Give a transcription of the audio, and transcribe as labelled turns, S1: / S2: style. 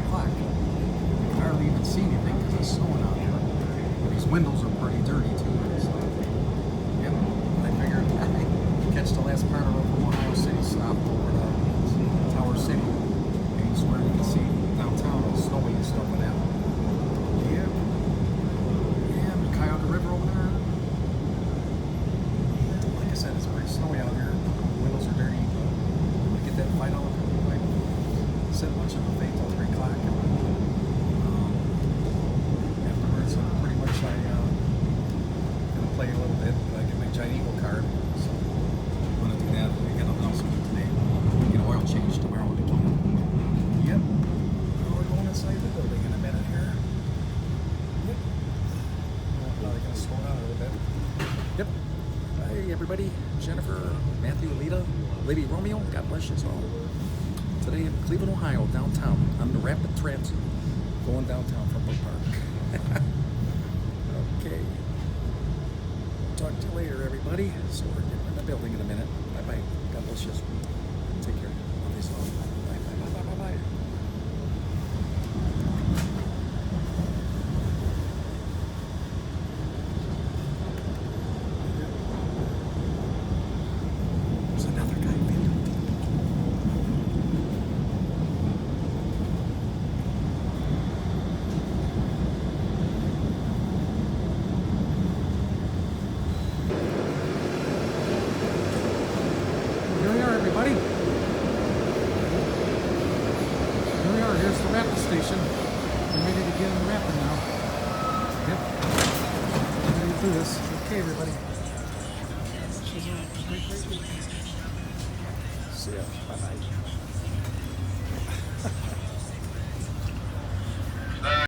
S1: o'clock. You can hardly even see anything because it's snowing out here. These windows are pretty dirty too. So, yep, I figured I'd catch the last part of it from Ohio City stop over to Tower City. And so where you can see downtown all snowy and stuff like that. Yeah. Yeah, the Cuyahoga River over there. Like I said, it's pretty snowy out here. The windows are dirty. We get that fight out. Like, set much of a fate till 3 o'clock. Afterwards, pretty much gonna play a little bit. I get my Giant Eagle card, so I'm gonna do that. We got nothing else to do today. We get an oil change tomorrow when we can. Yep. We're going inside the building in a minute here. Yep. Probably gonna slow down a little bit. Yep. Hey everybody, Jennifer, Matthew, Lita, Lady Romeo, God bless you all. Today in Cleveland, Ohio, downtown, on the Rapid Transit, going downtown from Brook Park. Okay. Talk to you later, everybody. So we're getting in the building in a minute. Bye-bye. God bless you. Take care. Love you all. Bye-bye. There's another guy. Here we are, everybody. Here we are. Here's the rapid station. We're ready to get in the rapid now. Yep. We're ready to do this. Okay, everybody. Great week. See ya. Bye-bye.